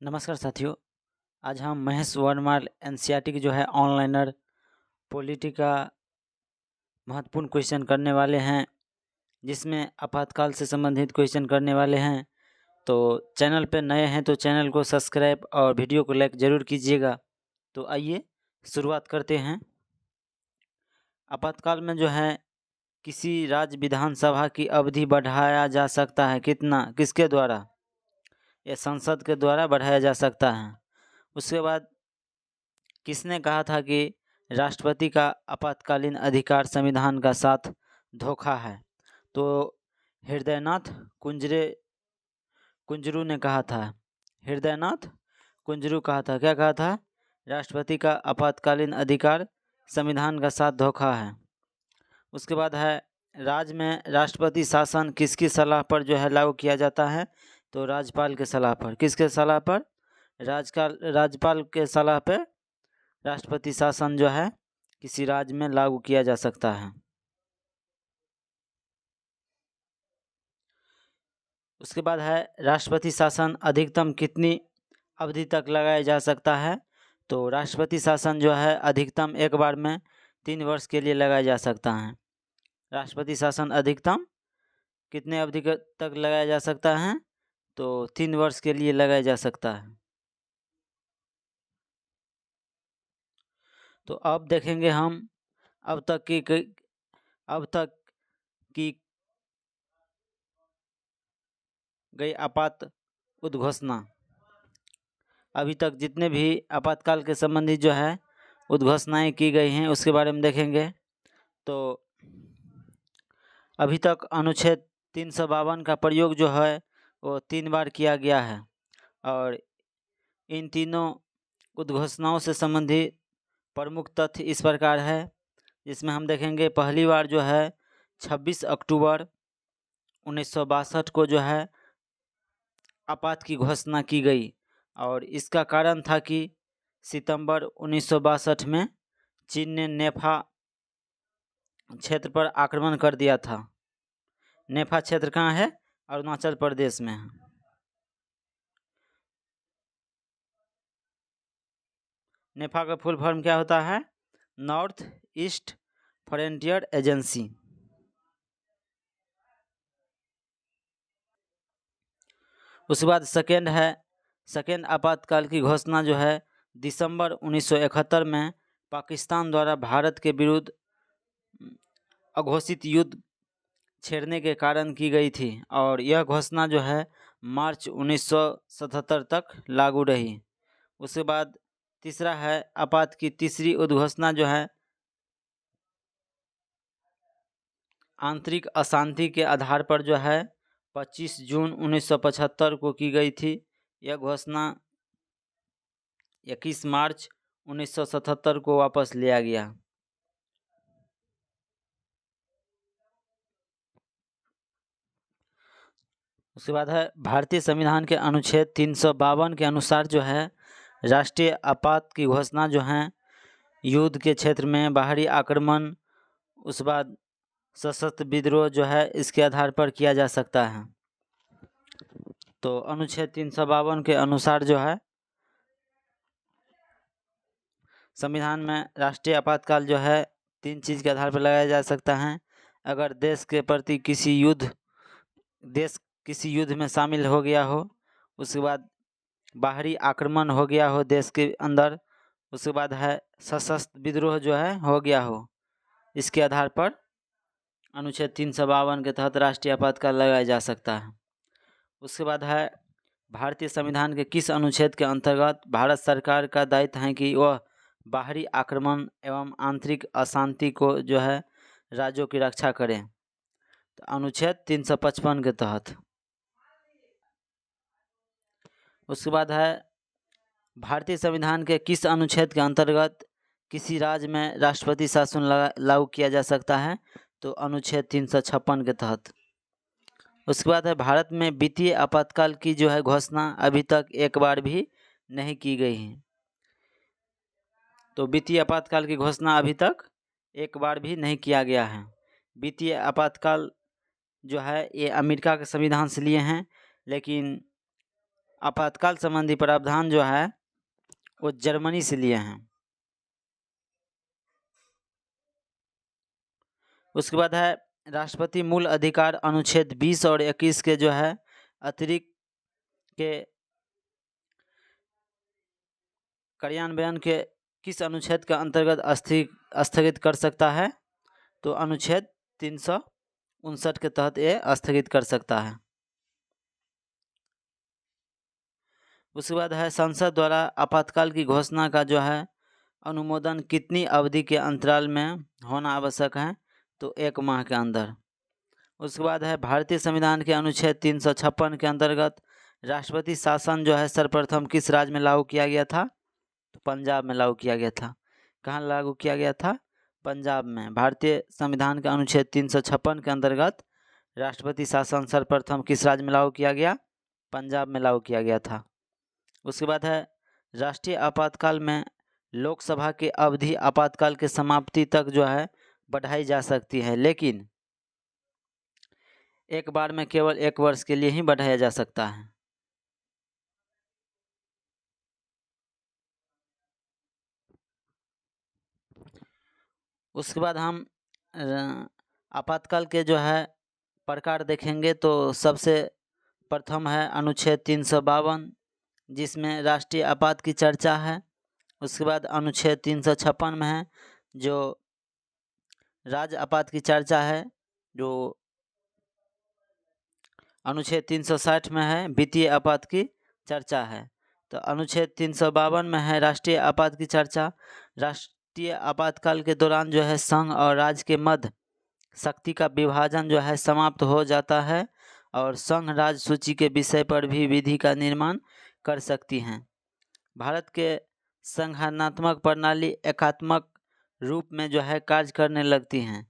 नमस्कार साथियों। आज हम महेश वर्माल एनसीईआरटी की जो है ऑनलाइनर पॉलिटी का महत्वपूर्ण क्वेश्चन करने वाले हैं, जिसमें आपातकाल से संबंधित क्वेश्चन करने वाले हैं। तो चैनल पे नए हैं तो चैनल को सब्सक्राइब और वीडियो को लाइक ज़रूर कीजिएगा। तो आइए शुरुआत करते हैं। आपातकाल में जो है किसी राज्य विधानसभा की अवधि बढ़ाया जा सकता है कितना, किसके द्वारा? यह संसद के द्वारा बढ़ाया जा सकता है। उसके बाद किसने कहा था कि राष्ट्रपति का आपातकालीन अधिकार संविधान का साथ धोखा है? तो हृदयनाथ कुंजरू ने कहा था। हृदयनाथ कुंजरू कहा था। क्या कहा था? राष्ट्रपति का आपातकालीन अधिकार संविधान का साथ धोखा है। उसके बाद है राज्य में राष्ट्रपति शासन किसकी सलाह पर जो है लागू किया जाता है? तो राज्यपाल के सलाह पर। किसके सलाह पर? राज्यपाल के सलाह पर राष्ट्रपति शासन जो है किसी राज्य में लागू किया जा सकता है। उसके बाद है राष्ट्रपति शासन अधिकतम कितनी अवधि तक लगाया जा सकता है? तो राष्ट्रपति शासन जो है अधिकतम एक बार में 3 वर्ष के लिए लगाया जा सकता है। राष्ट्रपति शासन अधिकतम कितने अवधि तक लगाया जा सकता है? तो 3 वर्ष के लिए लगाया जा सकता है। तो अब देखेंगे हम अब तक की गई आपात उद्घोषणा। अभी तक जितने भी आपातकाल के संबंधित जो है उद्घोषणाएं की गई हैं उसके बारे में देखेंगे। तो अभी तक अनुच्छेद 352 का प्रयोग जो है वो 3 बार किया गया है, और इन तीनों उद्घोषणाओं से संबंधित प्रमुख तथ्य इस प्रकार है, जिसमें हम देखेंगे पहली बार जो है 26 अक्टूबर 1962 को जो है आपात की घोषणा की गई, और इसका कारण था कि सितंबर 1962 में चीन ने नेफा क्षेत्र पर आक्रमण कर दिया था। नेफा क्षेत्र कहाँ है? अरुणाचल प्रदेश में है। नेफा का फुल फॉर्म क्या होता है? North east frontier agency. उसके बाद सेकेंड आपातकाल की घोषणा जो है दिसंबर 1971 में पाकिस्तान द्वारा भारत के विरुद्ध अघोषित युद्ध छेड़ने के कारण की गई थी, और यह घोषणा जो है मार्च 1977 तक लागू रही। उसके बाद तीसरा है आपात की तीसरी उद्घोषणा जो है आंतरिक अशांति के आधार पर जो है 25 जून 1975 को की गई थी। यह घोषणा 21 मार्च 1977 को वापस लिया गया। उसके बाद है भारतीय संविधान के अनुच्छेद 352 के अनुसार जो है राष्ट्रीय आपात की घोषणा जो है युद्ध के क्षेत्र में बाहरी आक्रमण, उसके बाद सशस्त्र विद्रोह जो है इसके आधार पर किया जा सकता है। तो अनुच्छेद 352 के अनुसार जो है संविधान में राष्ट्रीय आपातकाल जो है 3 चीज़ के आधार पर लगाया जा सकता है। अगर देश के प्रति देश किसी युद्ध में शामिल हो गया हो, उसके बाद बाहरी आक्रमण हो गया हो देश के अंदर, उसके बाद है सशस्त्र विद्रोह जो है हो गया हो, इसके आधार पर अनुच्छेद 352 के तहत राष्ट्रीय आपातकाल लगाया जा सकता है। उसके बाद है भारतीय संविधान के किस अनुच्छेद के अंतर्गत भारत सरकार का दायित्व है कि वह बाहरी आक्रमण एवं आंतरिक अशांति को जो है राज्यों की रक्षा करें? तो अनुच्छेद 355 के तहत। उसके बाद है भारतीय संविधान के किस अनुच्छेद के अंतर्गत किसी राज्य में राष्ट्रपति शासन लागू किया जा सकता है? तो अनुच्छेद 356 के तहत। उसके बाद है भारत में वित्तीय आपातकाल की जो है घोषणा अभी तक एक बार भी नहीं की गई है। तो वित्तीय आपातकाल की घोषणा अभी तक एक बार भी नहीं किया गया है। वित्तीय आपातकाल जो है ये अमेरिका के संविधान से लिए हैं, लेकिन आपातकाल संबंधी प्रावधान जो है वो जर्मनी से लिए हैं। उसके बाद है राष्ट्रपति मूल अधिकार अनुच्छेद 20 और 21 के जो है अतिरिक्त के कार्यान्वयन के किस अनुच्छेद के अंतर्गत स्थगित कर सकता है? तो अनुच्छेद 359 के तहत ये स्थगित कर सकता है। उसके बाद है संसद द्वारा आपातकाल की घोषणा का जो है अनुमोदन कितनी अवधि के अंतराल में होना आवश्यक है? तो 1 माह के अंदर। उसके बाद है भारतीय संविधान के अनुच्छेद 356 के अंतर्गत राष्ट्रपति शासन जो है सर्वप्रथम किस राज्य में लागू किया गया था? तो पंजाब में लागू किया गया था। कहाँ लागू किया गया था? पंजाब में। भारतीय संविधान के अनुच्छेद 356 के अंतर्गत राष्ट्रपति शासन सर्वप्रथम किस राज्य में लागू किया गया? पंजाब में लागू किया गया था। उसके बाद है राष्ट्रीय आपातकाल में लोकसभा की अवधि आपातकाल के समाप्ति तक जो है बढ़ाई जा सकती है, लेकिन एक बार में केवल 1 वर्ष के लिए ही बढ़ाया जा सकता है। उसके बाद हम आपातकाल के जो है प्रकार देखेंगे तो सबसे प्रथम है अनुच्छेद 352 जिसमें राष्ट्रीय आपात की चर्चा है। उसके बाद अनुच्छेद 356 में है जो राज्य आपात की चर्चा है। जो अनुच्छेद 360 में है वित्तीय आपात की चर्चा है। तो अनुच्छेद 352 में है राष्ट्रीय आपात की चर्चा। राष्ट्रीय आपातकाल के दौरान जो है संघ और राज्य के मध्य शक्ति का विभाजन जो है समाप्त हो जाता है और संघ राज्य सूची के विषय पर भी विधि का निर्माण कर सकती हैं। भारत के संघात्मक प्रणाली एकात्मक रूप में जो है कार्य करने लगती हैं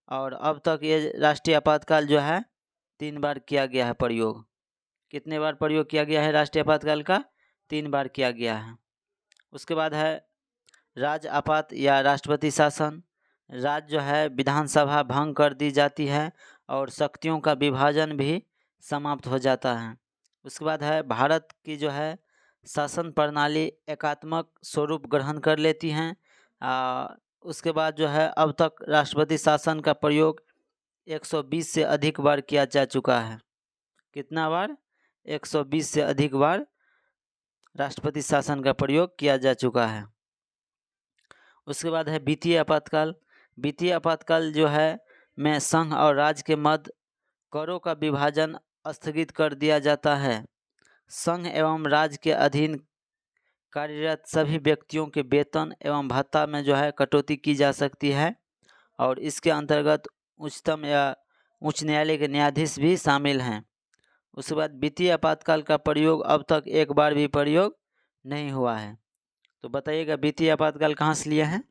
और अब तक ये राष्ट्रीय आपातकाल जो है 3 बार किया गया है प्रयोग। कितने बार प्रयोग किया गया है राष्ट्रीय आपातकाल का? 3 बार किया गया है। उसके बाद है राज्य आपात या राष्ट्रपति शासन। राज्य जो है विधानसभा भंग कर दी जाती है और शक्तियों का विभाजन भी समाप्त हो जाता है। उसके बाद है भारत की जो है शासन प्रणाली एकात्मक स्वरूप ग्रहण कर लेती हैं। उसके बाद जो है अब तक राष्ट्रपति शासन का प्रयोग 120 से अधिक बार किया जा चुका है। कितना बार? 120 से अधिक बार राष्ट्रपति शासन का प्रयोग किया जा चुका है। उसके बाद है वित्तीय आपातकाल। वित्तीय आपातकाल जो है में संघ और राज्य के मध्य करों का विभाजन स्थगित कर दिया जाता है। संघ एवं राज्य के अधीन कार्यरत सभी व्यक्तियों के वेतन एवं भत्ता में जो है कटौती की जा सकती है और इसके अंतर्गत उच्चतम या उच्च न्यायालय के न्यायाधीश भी शामिल हैं। उसके बाद वित्तीय आपातकाल का प्रयोग अब तक 1 बार भी प्रयोग नहीं हुआ है। तो बताइएगा वित्तीय आपातकाल कहाँ से लिए हैं?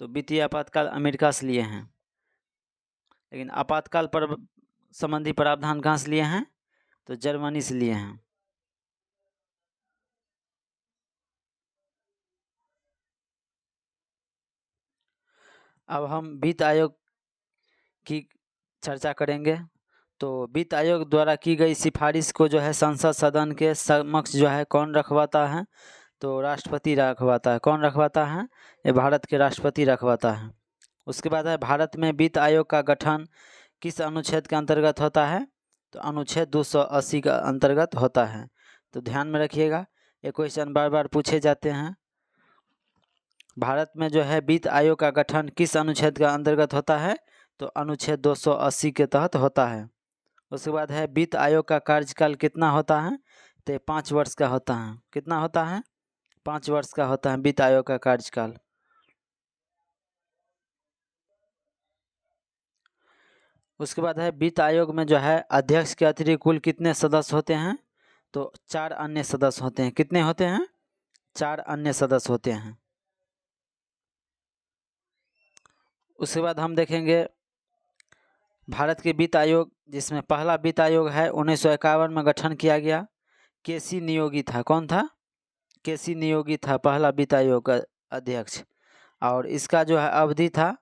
तो वित्तीय आपातकाल अमेरिका से लिए हैं। लेकिन आपातकाल पर संबंधी प्रावधान कहाँ से लिए हैं? तो जर्मनी से लिए हैं। अब हम वित्त आयोग की चर्चा करेंगे। तो वित्त आयोग द्वारा की गई सिफारिश को जो है संसद सदन के समक्ष जो है कौन रखवाता है? तो राष्ट्रपति रखवाता है। कौन रखवाता है? ये भारत के राष्ट्रपति रखवाता है। उसके बाद है भारत में वित्त आयोग का गठन किस अनुच्छेद के अंतर्गत होता है? तो अनुच्छेद 280 का अंतर्गत होता है। तो ध्यान में रखिएगा, ये क्वेश्चन बार बार पूछे जाते हैं। भारत में जो है वित्त आयोग का गठन किस अनुच्छेद का अंतर्गत होता है? तो अनुच्छेद 280 के तहत होता है। उसके बाद है वित्त आयोग का कार्यकाल कितना होता है? तो 5 वर्ष का होता है। कितना होता है? 5 वर्ष का होता है वित्त आयोग का कार्यकाल। उसके बाद है वित्त आयोग में जो है अध्यक्ष के अतिरिक्त कुल कितने सदस्य होते हैं? तो 4 अन्य सदस्य होते हैं। कितने होते हैं? 4 अन्य सदस्य होते हैं। उसके बाद हम देखेंगे भारत के वित्त आयोग, जिसमें पहला वित्त आयोग है 1951 में गठन किया गया। केसी नियोगी था। कौन था? केसी नियोगी था पहला वित्त आयोग का अध्यक्ष। और इसका जो है अवधि था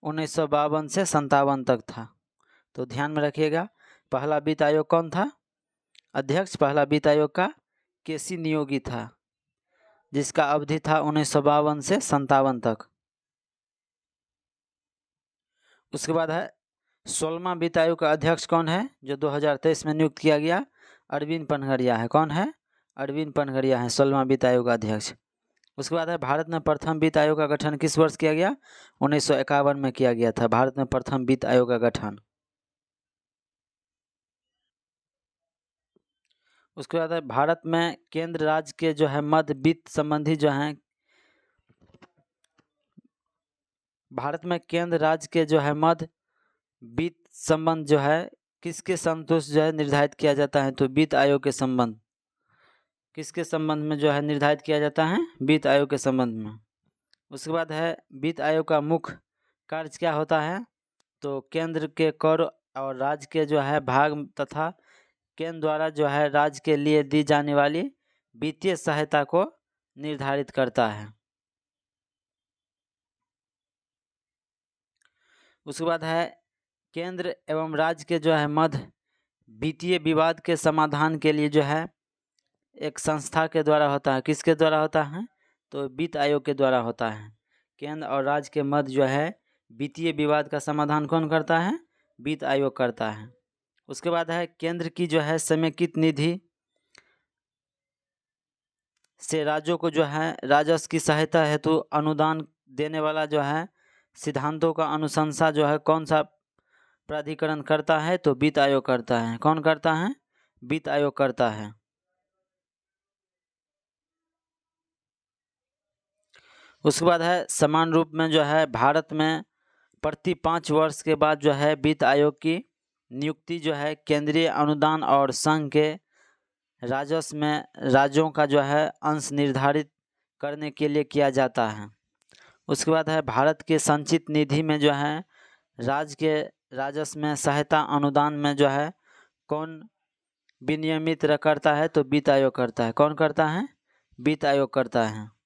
1952 से 57 तक था। तो ध्यान में रखिएगा, पहला वित्त आयोग कौन था? अध्यक्ष पहला वित्त आयोग का केसी नियोगी था, जिसका अवधि था 1952 से 57 तक। उसके बाद है 16वां वित्त आयोग का अध्यक्ष कौन है, जो 2023 में नियुक्त किया गया, अरविंद पनघरिया है। कौन है? अरविंद पनघरिया है 16वां वित्त आयोग का अध्यक्ष। उसके बाद है भारत में प्रथम वित्त आयोग का गठन किस वर्ष किया गया? 1951 में किया गया था भारत में प्रथम वित्त आयोग का गठन। उसके बाद है भारत में केंद्र राज्य के जो है मध्य वित्त संबंधी जो है, भारत में केंद्र राज्य के जो है मध्य वित्त संबंध जो है किसके संतुष्ट जो है निर्धारित किया जाता है? तो वित्त आयोग के संबंध, किसके संबंध में जो है निर्धारित किया जाता है? वित्त आयोग के संबंध में। उसके बाद है वित्त आयोग का मुख्य कार्य क्या होता है? तो केंद्र के कर और राज्य के जो है भाग तथा केंद्र द्वारा जो है राज्य के लिए दी जाने वाली वित्तीय सहायता को निर्धारित करता है। उसके बाद है केंद्र एवं राज्य के जो है मध्य वित्तीय विवाद के समाधान के लिए जो है एक संस्था के द्वारा होता है। किसके द्वारा होता है? तो वित्त आयोग के द्वारा होता है। केंद्र और राज्य के मध्य जो है वित्तीय विवाद का समाधान कौन करता है? वित्त आयोग करता है। उसके बाद है केंद्र की जो है समेकित निधि से राज्यों को जो है राजस्व की सहायता हेतु अनुदान देने वाला जो है सिद्धांतों का अनुशंसा जो है कौन सा प्राधिकरण करता है? तो वित्त आयोग करता है। कौन करता है? वित्त आयोग करता है। उसके बाद है समान रूप में जो है भारत में प्रति 5 वर्ष के बाद जो है वित्त आयोग की नियुक्ति जो है केंद्रीय अनुदान और संघ के राजस्व में राज्यों का जो है अंश निर्धारित करने के लिए किया जाता है। उसके बाद है भारत के संचित निधि में जो है राज्य के राजस्व में सहायता अनुदान में जो है कौन विनियमित करता है? तो वित्त आयोग करता है। कौन करता है? वित्त आयोग करता है।